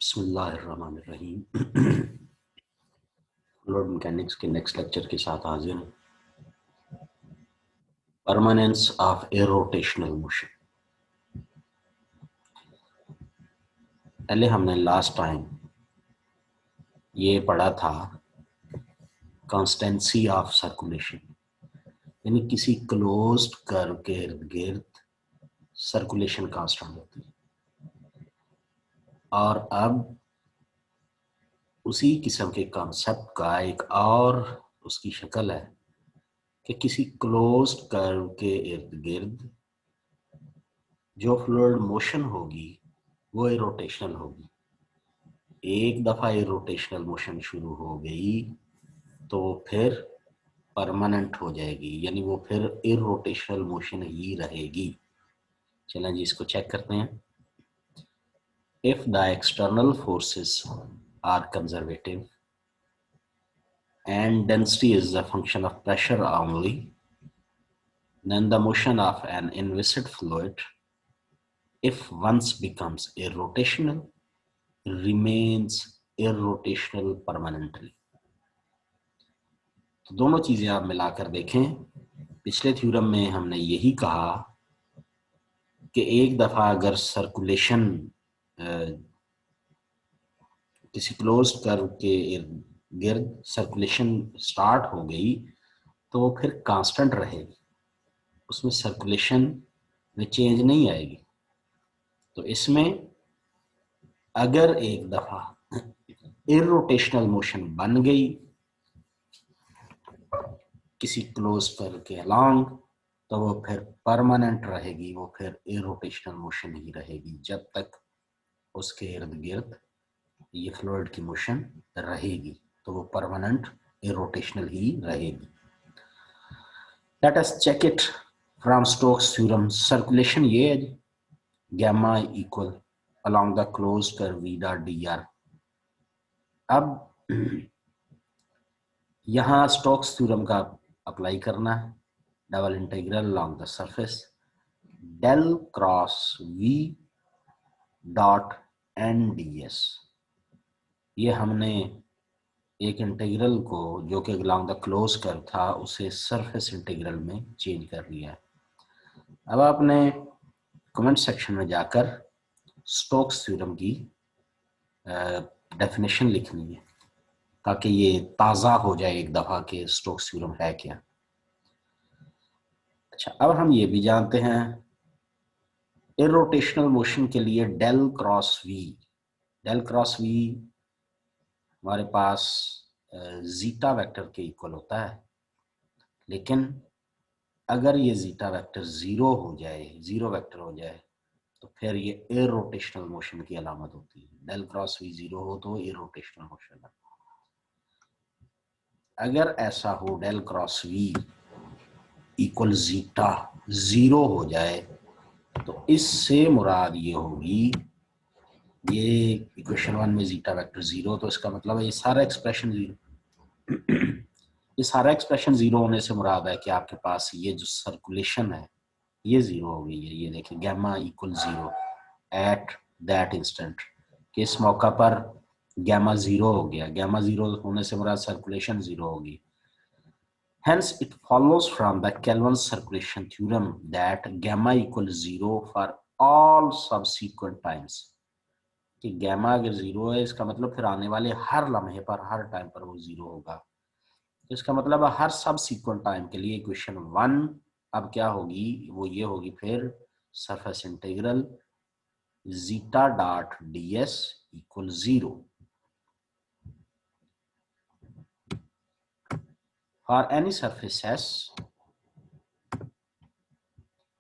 बिस्मिल्लाहिर्रहमानिर्रहीम। Fluid mechanics के next lecture के साथ हाजिर हूँ। Permanence of a rotational motion. पहले हमने लास्ट टाइम ये पढ़ा था कांस्टेंसी ऑफ सर्कुलेशन, यानी किसी क्लोज्ड कर्व के इर्द गिर्द सर्कुलेशन कांस्टेंट होती है। और अब उसी किस्म के कॉन्सेप्ट का एक और उसकी शक्ल है कि किसी क्लोज्ड कर्व के इर्द गिर्द जो फ्लूइड मोशन होगी वो इरोटेशनल होगी। एक दफा इरोटेशनल मोशन शुरू हो गई तो फिर परमानेंट हो जाएगी, यानी वो फिर इरोटेशनल मोशन ही रहेगी। चलें जी, इसको चेक करते हैं। If the external forces are conservative and density is a function of pressure only, then the motion of an inviscid fluid, if once becomes irrotational, remains irrotational permanently. तो दोनों चीजें आप मिलाकर देखें। पिछले थ्योरम में हमने यही कहा कि एक दफा अगर सर्कुलेशन किसी क्लोज्ड कर्व के इर्द गिर्द सर्कुलेशन स्टार्ट हो गई तो वो फिर कांस्टेंट रहेगी, उसमें सर्कुलेशन में चेंज नहीं आएगी। तो इसमें अगर एक दफा इरोटेशनल मोशन बन गई किसी क्लोज कर्व के अलोंग, तो वो फिर परमानेंट रहेगी, वो फिर इरोटेशनल मोशन ही रहेगी जब तक उसके इर्द गिर्द ये फ्लूइड की मोशन रहेगी, तो वो परमानेंट इरोटेशनल ही रहेगी। Let us check it from Stokes theorem. Circulation ये है gamma equal along the close curve v dot d r. अब यहाँ स्टोक्स थ्योरम का अप्लाई करना है। Double integral along the surface del cross v dot n d s. ये हमने एक इंटीग्रल को जो कि अलोंग द क्लोज कर्व था उसे सरफेस इंटीग्रल में चेंज कर लिया है। अब आपने कमेंट सेक्शन में जाकर स्टोक्स थ्योरम की डेफिनेशन लिखनी है ताकि ये ताज़ा हो जाए एक दफ़ा के स्टोक्स थ्योरम है क्या। अच्छा, अब हम ये भी जानते हैं इरोटेशनल मोशन के लिए डेल क्रॉस वी हमारे पास जीटा वेक्टर के इक्वल होता है, लेकिन अगर ये जीटा वेक्टर जीरो वेक्टर हो जाए तो फिर ये इरोटेशनल मोशन की अलामत होती है। डेल क्रॉस वी जीरो हो तो इरोटेशनल मोशन है। अगर ऐसा हो del cross v equal zeta zero हो जाए तो इससे मुराद ये होगी, ये इक्वेशन 1 में जीटा वेक्टर जीरो, तो इसका मतलब है ये सारा एक्सप्रेशन जीरो। ये सारा एक्सप्रेशन जीरो होने से मुराद है कि आपके पास ये जो सर्कुलेशन है ये जीरो हो गई है। ये देखिए gamma equal zero at that instant, कि इस मौका पर गैमा जीरो हो गया। गैमा जीरो होने से मुराद सर्कुलेशन जीरो होगी। Hence, it follows from the Kelvin's circulation theorem that gamma equals zero for all subsequent times. कि गैमा अगर जीरो है इसका मतलब फिर आने वाले हर लम्हे पर, हर टाइम पर वो जीरो होगा। तो इसका मतलब है हर सबसीक्वेंट टाइम के लिए इक्वेशन 1 अब क्या होगी, वो ये होगी फिर surface integral zeta dot D S equal zero for any surface S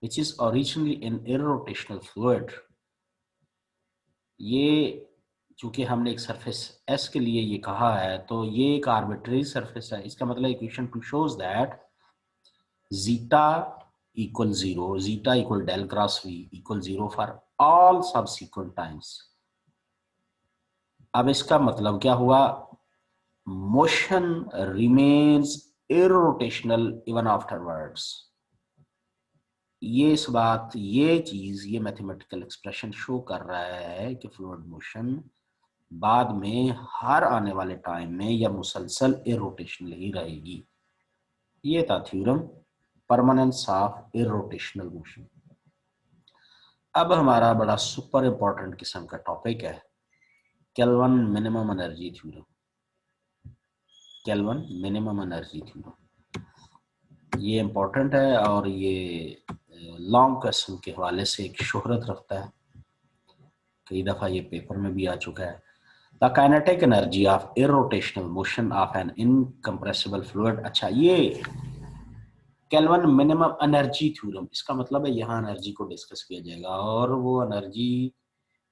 which is originally an irrotational fluid। ये चूंकि हमने एक सरफेस एस के लिए ये कहा है तो ये एक आर्बिट्रेरी सरफेस है। इसका मतलब equation 2 shows that zeta equal zero, zeta equal del cross v equal zero for all subsequent times। अब इसका मतलब क्या हुआ, motion remains irrotational even afterwards। ये इस बात, ये चीज, ये मैथमेटिकल एक्सप्रेशन शो कर रहा है कि फ्लूइड मोशन बाद में हर आने वाले टाइम में यह मुसलसल इरोटेशनल ही रहेगी। ये था theorem permanence of irrotational motion. अब हमारा बड़ा सुपर इंपॉर्टेंट किस्म का टॉपिक है kelvin minimum energy theorem. Kelvin minimum energy theorem ये इंपॉर्टेंट है और ये लॉन्ग क्वेश्चन के हवाले से एक शोहरत रखता है, कई दफ़ा ये पेपर में भी आ चुका है। The kinetic energy of irrotational motion of an incompressible fluid. अच्छा, ये केल्विन मिनिमम एनर्जी थ्योरम, इसका मतलब है यहाँ एनर्जी को डिस्कस किया जाएगा और वो एनर्जी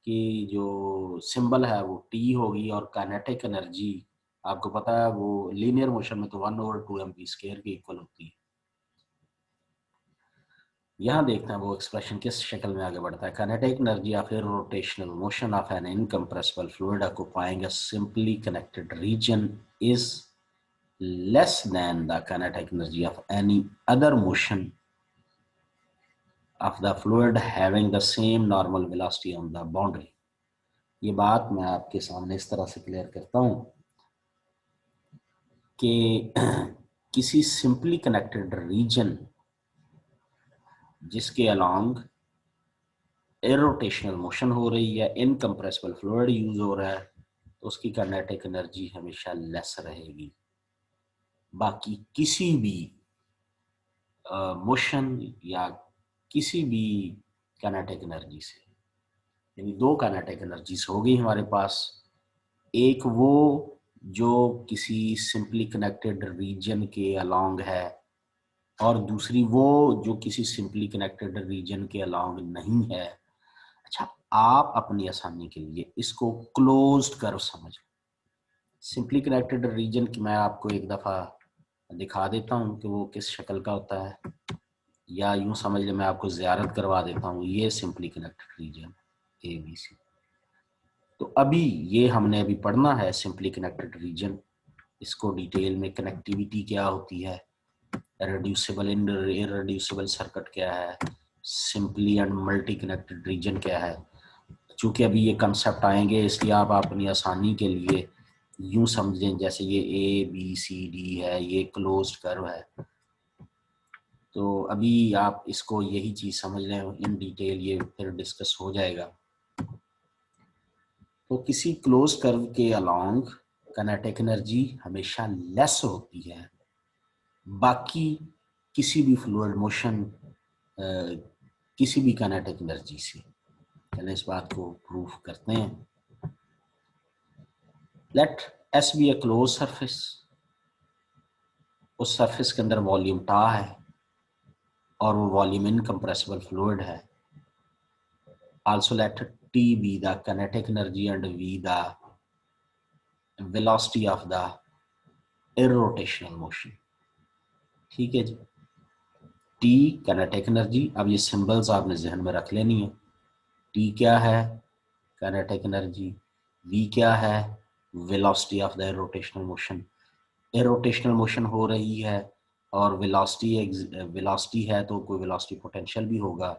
की जो सिंबल है वो टी होगी और काइनेटिक एनर्जी आपको पता है वो लीनियर मोशन में तो 1/2 mv² के इक्वल होती है। यहाँ देखते हैं वो एक्सप्रेशन किस शक्ल में आगे बढ़ता है। Kinetic energy of a rotational motion of an incompressible fluid occupying a simply connected region is less than the kinetic energy of any other motion of the fluid having the same normal velocity on the boundary। ये बात मैं आपके सामने इस तरह से clear करता हूं कि किसी सिंपली कनेक्टेड रीजन जिसके अलोंग इरोटेशनल मोशन हो रही है, इनकम्प्रेसिबल फ्लूइड यूज हो रहा है, तो उसकी काइनेटिक एनर्जी हमेशा लेस रहेगी बाकी किसी भी मोशन या किसी भी काइनेटिक एनर्जी से। यानी दो काइनेटिक एनर्जीज होगी हमारे पास, एक वो जो किसी सिंपली कनेक्टेड रीजन के अलोंग है और दूसरी वो जो किसी सिंपली कनेक्टेड रीजन के अलोंग नहीं है। अच्छा, आप अपनी आसानी के लिए इसको क्लोज्ड कर्व समझ। सिंपली कनेक्टेड रीजन की मैं आपको एक दफ़ा दिखा देता हूँ कि वो किस शक्ल का होता है, या यूं समझ ले मैं आपको ज़ियारत करवा देता हूँ। ये सिंपली कनेक्टेड रीजन ABC। तो अभी ये हमने अभी पढ़ना है सिंपली कनेक्टेड रीजन, इसको डिटेल में कनेक्टिविटी क्या होती है, रिड्यूसिबल इररिड्यूसिबल सर्किट क्या है, simply and multi connected region क्या है। चूंकि अभी ये कंसेप्ट आएंगे इसलिए आप अपनी आसानी के लिए यूं समझें जैसे ये ABCD है, ये क्लोज्ड कर्व है। तो अभी आप इसको यही चीज समझ लें, इन डिटेल ये फिर डिस्कस हो जाएगा। तो किसी क्लोज कर्व के अलोंग काइनेटिक एनर्जी हमेशा लेस होती है बाकी किसी भी फ्लूइड मोशन किसी भी काइनेटिक एनर्जी से। चलें इस बात को प्रूफ करते हैं। Let S be a close surface, उस सरफेस के अंदर वॉल्यूम टा है और वो वॉल्यूम इनकम्प्रेसिबल फ्लूइड है। Also let T be the kinetic energy and V the velocity of the irrotational motion। ठीक है जी, T काइनेटिक एनर्जी। अब ये सिंबल्स आपने जहन में रख लेनी है। T क्या है? Kinetic energy. V क्या है? Velocity of the rotational motion. Irrotational motion हो रही है और वेलोसिटी है तो कोई वेलोसिटी पोटेंशियल भी होगा,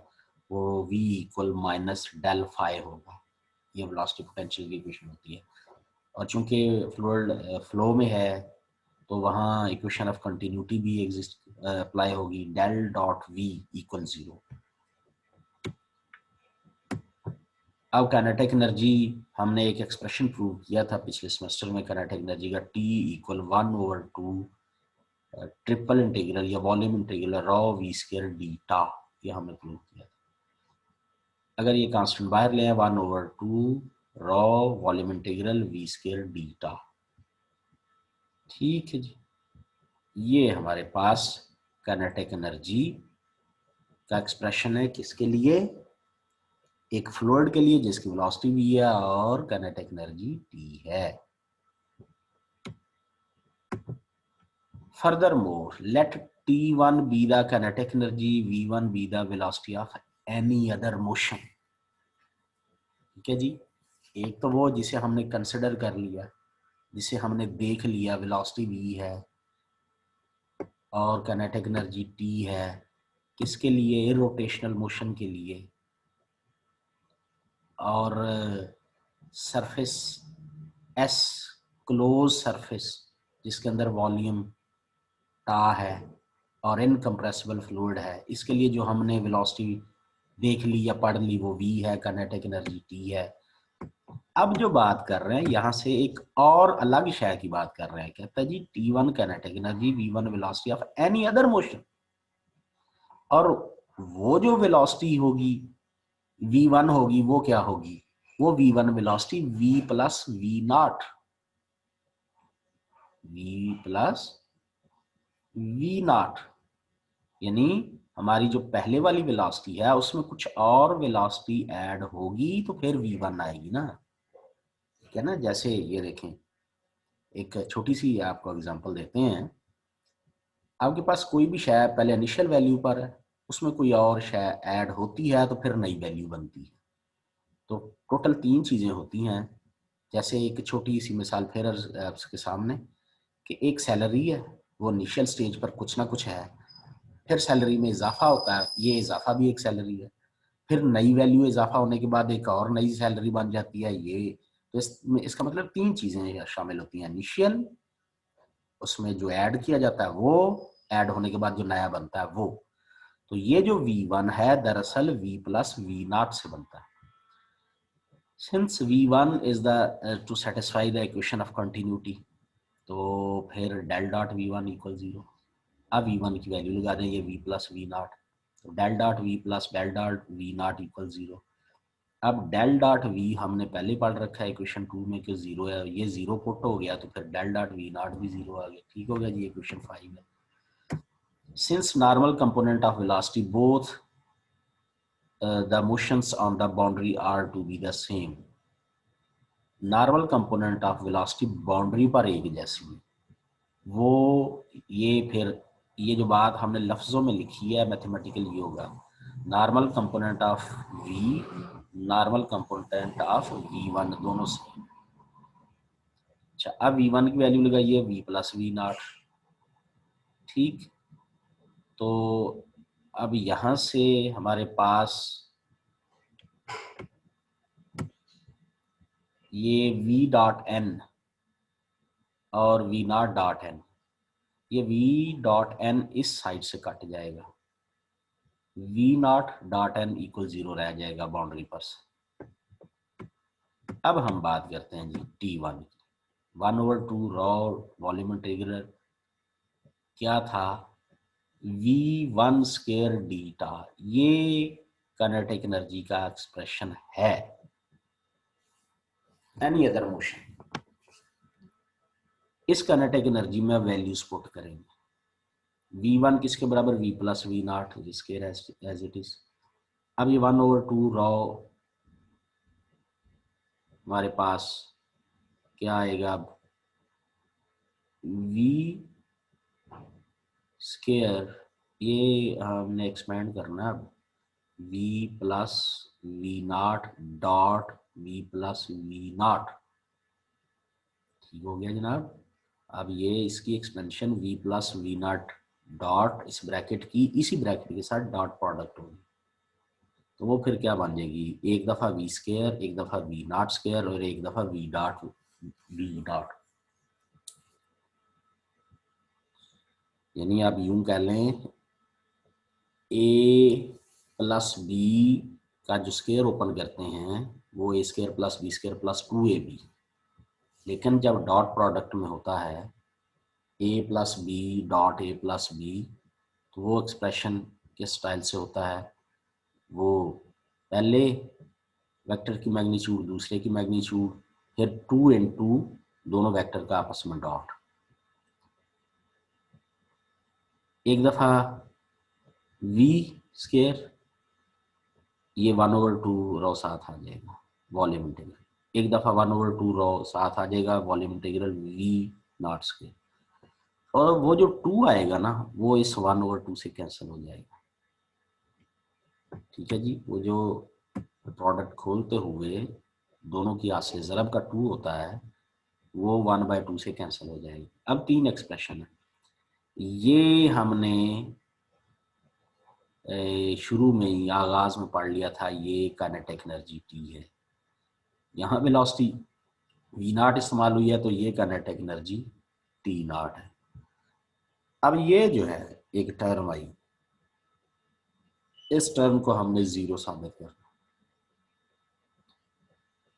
वो V equal minus del phi होगा। ये वेलोसिटी पोटेंशियल की इक्वेशन होती है। और चूंकि फ्लूइड फ्लो में है तो वहाँ इक्वेशन ऑफ कंटिन्यूटी भी एग्जिस्ट अप्लाई होगी, डेल डॉट V इक्वल 0। अब काइनेटिक एनर्जी हमने एक एक्सप्रेशन प्रूव किया था पिछले सेमेस्टर में, काइनेटिक एनर्जी का T इक्वल 1/2 ट्रिपल इंटीग्रल या वॉल्यूम इंटीग्रल रॉ V² डीटा, ये हमने प्रूव किया था। अगर ये कांस्टेंट बाहर ले 1/2 रॉ वॉल्यूम इंटीग्रल V² डीटा। ठीक है जी, ये हमारे पास काइनेटिक एनर्जी का एक्सप्रेशन है। किसके लिए? एक फ्लूइड के लिए जिसकी वेलोसिटी V है और काइनेटिक एनर्जी T है। Furthermore, let T1 be the kinetic energy, V1 be the velocity of any other motion। ठीक है जी, एक तो वो जिसे हमने कंसिडर कर लिया, जिसे हमने देख लिया, वेलोसिटी V है और काइनेटिक एनर्जी T है। किसके लिए? इरोटेशनल मोशन के लिए। और सरफेस एस क्लोज सरफेस जिसके अंदर वॉल्यूम टा है और इनकम्प्रेसिबल फ्लूइड है, इसके लिए जो हमने वेलोसिटी देख ली या पढ़ ली वो v है, काइनेटिक एनर्जी t है। अब जो बात कर रहे हैं यहाँ से एक और अलग शय की बात कर रहे हैं, कहता है जी t1 kinetic energy, v1 velocity of any other motion, और वो जो वेलोसिटी होगी v1 होगी वो क्या होगी, वो v1 velocity v plus v not, v plus v not, यानी हमारी जो पहले वाली वेलोसिटी है उसमें कुछ और वेलोसिटी ऐड होगी तो फिर v1 आएगी ना, ठीक है ना। जैसे ये देखें, एक छोटी सी आपको एग्जांपल देते हैं, आपके पास कोई भी शय पहले इनिशियल वैल्यू पर है, उसमें कोई और शय ऐड होती है तो फिर नई वैल्यू बनती है। तो टोटल 3 चीजें होती हैं। जैसे एक छोटी सी मिसाल फिर आपके सामने कि एक सैलरी है, वो इनिशियल स्टेज पर कुछ ना कुछ है, फिर सैलरी में इजाफा होता है, ये इजाफा भी एक सैलरी है, फिर नई वैल्यू इजाफा होने के बाद एक और नई सैलरी बन जाती है ये। तो इसका मतलब 3 चीजें शामिल होती हैं, इनिशियल, उसमें जो ऐड किया जाता है वो, ऐड होने के बाद जो नया बनता है वो। तो ये जो v1 है दरअसल v प्लस v नॉट से बनता है। Since v1 is the two satisfy the equation of continuity, तो फिर डेल डॉट v1 इक्वल 0। अब v1 की वैल्यू लगा दें, ये v प्लस v नॉट, तो del dot v plus del dot v nought equal 0। अब डेल डॉट v हमने पहले पढ़ रखा है इक्वेशन 2 में कि 0 है, ये 0 पुट हो गया तो फिर डेल डॉट v नॉट भी 0 आ गया, ठीक हो गया जी, इक्वेशन 5 है। Since normal component of velocity both the motions on the boundary are to be the same, normal component of velocity boundary पर एक जैसी है, वो ये फिर ये जो बात हमने लफ्जों में लिखी है मैथमेटिकली ये होगा normal component of v, normal component of v1 दोनों से। अच्छा, अब v1 की वैल्यू लगाइए v प्लस v नॉट, ठीक। तो अब यहां से हमारे पास ये v डॉट एन और v नॉट डॉट एन, ये v डॉट एन इस साइड से कट जाएगा, v nought dot n equal 0 रह जाएगा बाउंड्री पर से। अब हम बात करते हैं जी t1 की, 1/2 रॉ वॉल्यूम इंटीग्रल क्या था, v1 स्क्वायर डीटा, ये काइनेटिक एनर्जी का एक्सप्रेशन है, एनी अदर मोशन। इस काइनेटिक एनर्जी में वैल्यूज पुट करेंगे, v1 किसके बराबर, v plus v nought square as it is. अब ये 1/2 रॉ हमारे पास क्या आएगा, अब v स्क्वायर, ये हमने एक्सपेंड करना है, अब v plus v nought dot v plus v not, ठीक हो गया जनाब। अब ये इसकी expansion v plus v nought dot इस ब्रैकेट की इसी ब्रैकेट के साथ डॉट प्रोडक्ट होगी, तो वो फिर क्या बन जाएगी, एक दफा वी स्क्वायर, एक दफा वी नॉट स्क्वायर और एक दफा वी डॉट वी डॉट। यानी आप यूं कह लें ए प्लस बी का जो स्क्वायर ओपन करते हैं वो a square plus b square plus 2ab, लेकिन जब डॉट प्रोडक्ट में होता है a plus b dot a plus b, तो वो एक्सप्रेशन किस स्टाइल से होता है, वो पहले वेक्टर की मैग्नीट्यूड दूसरे की मैग्नीट्यूड फिर 2 इंटू दोनों वेक्टर का आपस में डॉट, एक दफा v स्क्वायर, ये 1/2 रॉ साथ आ जाएगा वॉल्यूम इंटीग्रल, एक दफा 1/2 रॉ साथ आ जाएगा volume integral v nought square, और वो जो 2 आएगा ना वो इस 1/2 से कैंसिल हो जाएगा, ठीक है जी। वो जो प्रोडक्ट खोलते हुए दोनों की आसे ज़रब का 2 होता है वो 1/2 से कैंसिल हो जाएगी। अब 3 एक्सप्रेशन है, ये हमने शुरू में ही आगाज में पढ़ लिया था, ये काइनेटिक एनर्जी टी है, यहाँ वेलोसिटी वी नॉट इस्तेमाल हुई है तो ये काइनेटिक एनर्जी टी नॉट है। अब ये जो है एक टर्म आई, इस टर्म को हमने जीरो साबित करना,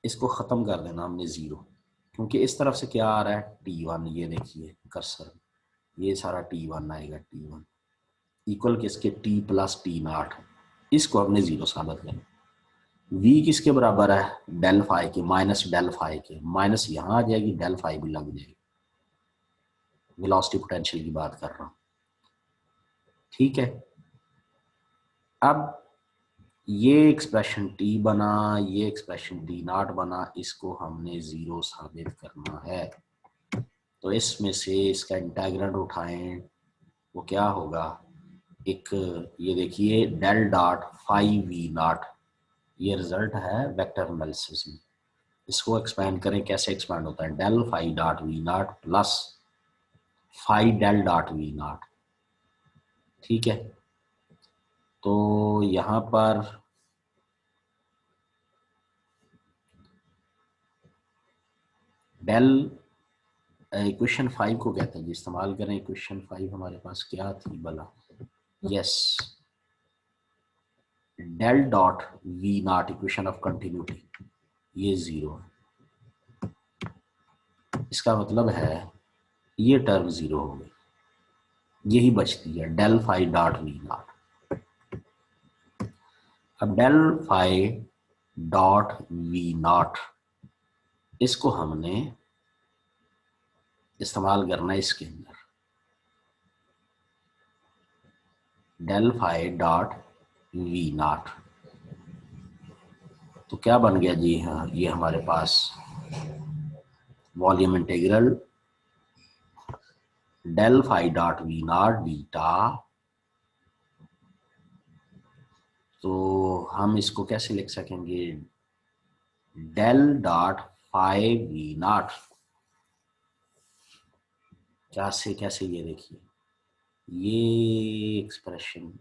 इसको खत्म कर देना हमने जीरो, क्योंकि इस तरफ से क्या आ रहा है T1, ये देखिए कर्सर, ये सारा T1 आएगा, T1 इक्वल किसके टी प्लस टी नॉट, इसको हमने जीरो साबित करना। V किसके बराबर है डेल फाई के, माइनस डेल फाई के, माइनस यहाँ आ जाएगी, डेल फाई भी लग जाएगी, वेलोसिटी पोटेंशियल की बात कर रहा हूँ, ठीक है। अब ये एक्सप्रेशन T बना, ये एक्सप्रेशन T नॉट बना, इसको हमने जीरो साबित करना है। तो इसमें से इसका इंटीग्रल उठाएं, वो क्या होगा, एक ये देखिए del dot five we nought, ये रिजल्ट है वेक्टर एनालिसिस में। इसको एक्सपैंड करें, कैसे एक्सपैंड होता है, del five dot we nought plus phi del dot we nought, ठीक है। तो यहाँ पर डेल इक्वेशन 5 को कहते हैं जी, इस्तेमाल करें इक्वेशन 5, हमारे पास क्या थी भला, yes del dot we nought, equation of continuity, ये जीरो है, इसका मतलब है ये टर्म जीरो हो गई, यही बचती है del five dot we naught. अब del five dot we naught, इसको हमने इस्तेमाल करना है इसके अंदर, del five dot we not, तो क्या बन गया जी, हाँ ये हमारे पास volume integral del five dot we naught beta, तो हम इसको कैसे लिख सकेंगे, del dot five we naught, कैसे कैसे, ये देखिए ये एक्सप्रेशन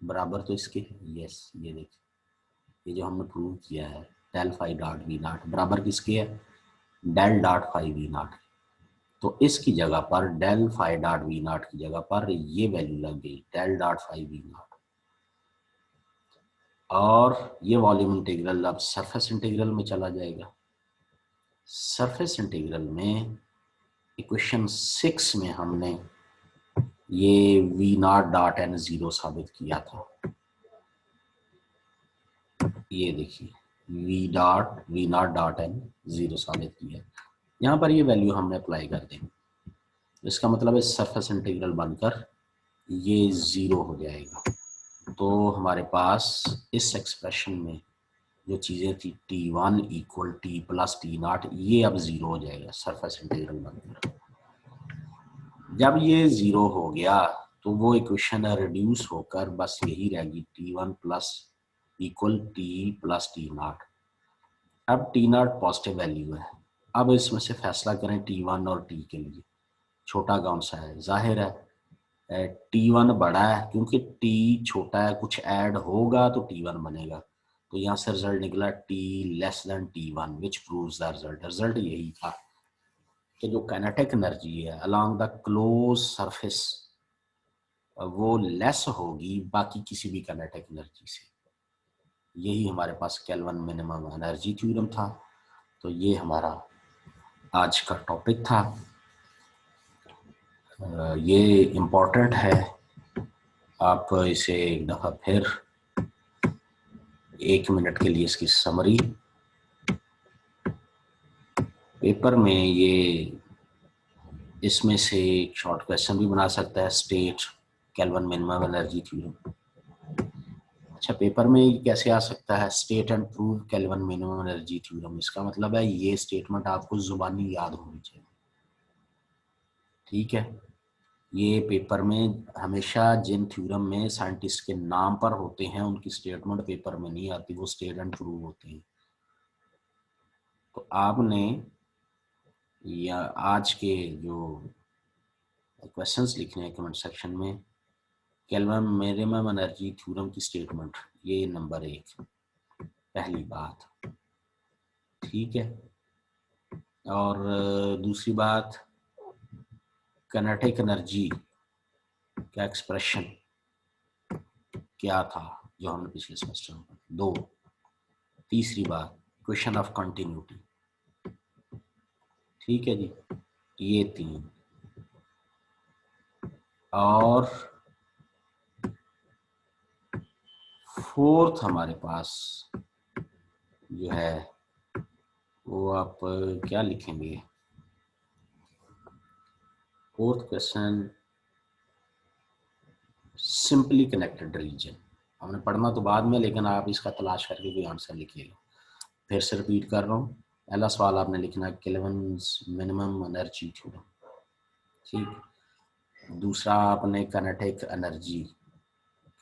बराबर तो इसके, यस ये देखिए, ये जो हमने प्रूव किया है del five dot we nought बराबर किसके है, del dot five we not, तो इसकी जगह पर del five dot we nought की जगह पर ये वैल्यू लग गई del dot five we nought, और ये वॉल्यूम इंटीग्रल अब सरफेस इंटीग्रल में चला जाएगा। सरफेस इंटीग्रल में इक्वेशन 6 में हमने ये v nought dot n zero साबित किया था, ये देखिए v nought dot n zero साबित किया, यहाँ पर ये वैल्यू हमने अप्लाई कर देंगे, इसका मतलब है सरफेस इंटीग्रल बनकर ये जीरो हो जाएगा। तो हमारे पास इस एक्सप्रेशन में जो चीज़ें थी T1 equal T plus T not, ये अब जीरो हो जाएगा सरफेस इंटीग्रल बनकर। जब ये जीरो हो गया तो वो इक्वेशन रिड्यूस होकर बस यही रहेगी T1 plus equal T plus T not. अब टी नॉट पॉजिटिव वैल्यू है, अब इसमें से फैसला करें T1 और T के लिए छोटा कौन सा है, जाहिर है T1 बड़ा है, क्योंकि T छोटा है, कुछ ऐड होगा तो T1 बनेगा, तो यहाँ से रिजल्ट निकला T less than T1 which proves the result, result यही था कि जो काइनेटिक एनर्जी है अलोंग द क्लोज सरफेस वो लेस होगी बाकी किसी भी काइनेटिक एनर्जी से, यही हमारे पास केल्विन मिनिमम एनर्जी थ्योरम था। तो ये हमारा आज का टॉपिक था, ये इम्पोर्टेंट है, आप इसे एक दफ़ा फिर 1 मिनट के लिए इसकी समरी, पेपर में ये इसमें से एक शॉर्ट क्वेश्चन भी बना सकता है, state kelvin minimum energy theorem. अच्छा पेपर में कैसे आ सकता है, state and prove kelvin minimum energy theorem, इसका मतलब है ये स्टेटमेंट आपको जुबानी याद होनी चाहिए, ठीक है। ये पेपर में हमेशा जिन थ्योरम में साइंटिस्ट के नाम पर होते हैं उनकी स्टेटमेंट पेपर में नहीं आती, वो स्टेट एंड प्रूव होते हैं। तो आपने या आज के जो क्वेश्चंस लिखने हैं कमेंट सेक्शन में, केल्विन मिनिमम एनर्जी थ्योरम की स्टेटमेंट, ये नंबर 1 पहली बात, ठीक है। और दूसरी बात, काइनेटिक एनर्जी का एक्सप्रेशन क्या था जो हमने पिछले सेमेस्टर में, 2। तीसरी बात, क्वेश्चन ऑफ कंटिन्यूटी। ठीक है जी, ये 3। और 4th हमारे पास जो है वो आप क्या लिखेंगे? 4th question, simply connected reason. हमने पढ़ना तो बाद में, लेकिन आप इसका तलाश करके कोई आंसर लिखिएगा। फिर से रिपीट कर रहा हूँ, पहला सवाल आपने लिखना है केल्विन्स मिनिमम एनर्जी थ्योरम। ठीक। दूसरा आपने काइनेटिक एनर्जी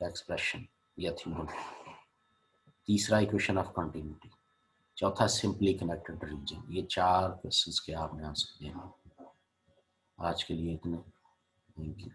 का एक्सप्रेशन या थ्योरम। तीसरा इक्वेशन ऑफ कंटिन्यूटी। चौथा सिंपली कनेक्टेड रीजन। ये 4 क्वेश्चंस के आपने आंसर देना। आज के लिए इतने। Thank you.